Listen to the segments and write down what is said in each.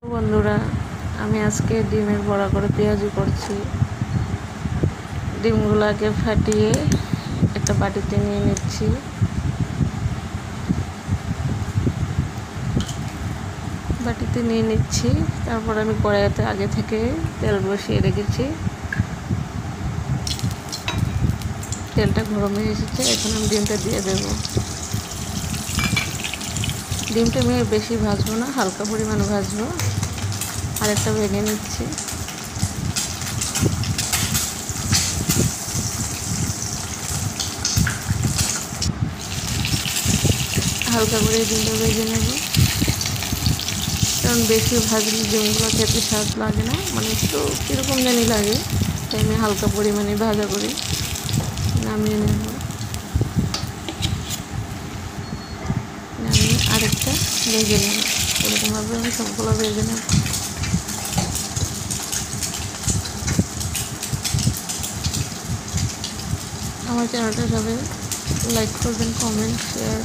বন্ধুরা, আমি আজকে ডিমের বড়া করে পেঁয়াজি করছি। ডিমগুলোকে ফাটিয়ে একটা বাটিতে নিয়ে নিচ্ছি। তারপর আমি কড়াইতে আগে থেকে তেল বসিয়ে রেখেছি। তেলটা গরম হয়ে এসেছে, এখন আমি ডিমটা দিয়ে দেব। ডিমটা আমি বেশি ভাজবো না, হালকা পরিমাণে ভাজবো। আরেকটা ভেঙে নিচ্ছি। হালকা করে ডিমটা ভেজে নেব, কারণ বেশি ভাজলে ডিমগুলো খেতে স্বাদ লাগে না, মানে একটু কীরকম জানি লাগে। তাই আমি হালকা পরিমাণে ভাজা করি। নামিয়ে নেব। নামিয়ে আরেকটা ভেজে নেব। এরকমভাবে আমি সবগুলো ভেজে নেব। আমার চ্যানেলটা সবাই লাইক করবেন, কমেন্ট, শেয়ার,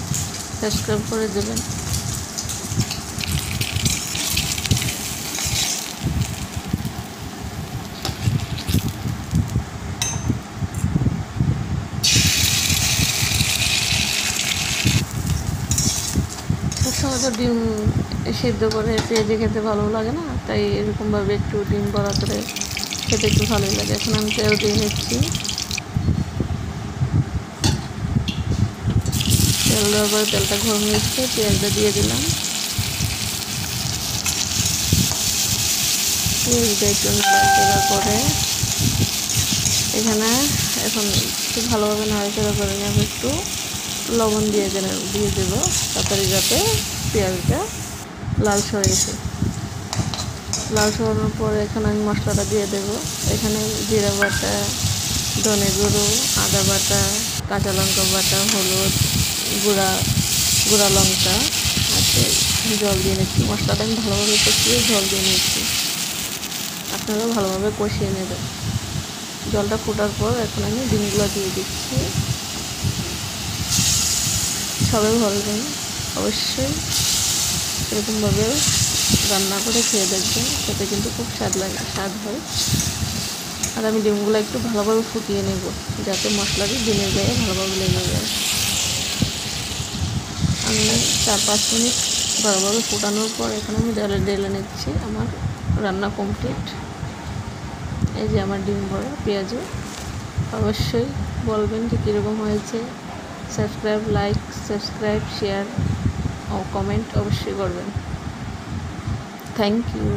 সাবস্ক্রাইব করে দেবেন। সবসময় তো ডিম সিদ্ধ করে পেঁয়াজি খেতে ভালো লাগে না, তাই এরকমভাবে একটু ডিম বড়া করে খেতে একটু ভালোই লাগে। এখন আমি তেল দিয়ে নিচ্ছি। তেল দেওয়ার পরে তেলটা গরম হয়েছে, পেঁয়াজটা দিয়ে দিলাম। পেঁয়াজটা একটু নাড়াচাড়া করে এখানে এখন একটু ভালোভাবে নাড়াচাড়া করে নেব। একটু লবণ দিয়ে দেবো, তাড়াতাড়ি যাতে পেঁয়াজটা লাল সরেছে। লাল সরানোর পরে এখানে আমি মশলাটা দিয়ে দেবো। এখানে জিরা বাটা, ধনে গুঁড়ো, আদা বাটা, কাঁচা লঙ্কা বাটা, হলুদ গুঁড়া লঙ্কা আছে। জল দিয়ে নিচ্ছি। মশলাটা আমি ভালোভাবে কষিয়ে জল দিয়ে নিচ্ছি। আপনারাও ভালোভাবে কষিয়ে নেবেন। জলটা ফোটার পর এখন আমি ডিমগুলো দিয়ে দিচ্ছি। সবাই বলবেন অবশ্যই এরকমভাবে রান্না করে খেয়ে দেখবেন, খেতে কিন্তু খুব স্বাদ হয়। আর আমি ডিমগুলো একটু ভালোভাবে ফুটিয়ে নেব, যাতে মশলাটি ডিমের গায়ে ভালোভাবে লেগে যায়। আমি 4-5 মিনিট ভালোভাবে ফুটানোর পর এখন আমি ঢেলে নিচ্ছি। আমার রান্না কমপ্লিট। এই যে আমার ডিম বড়া পেঁয়াজি। অবশ্যই বলবেন যে কীরকম হয়েছে। সাবস্ক্রাইব, শেয়ার ও কমেন্ট অবশ্যই করবেন। Thank you.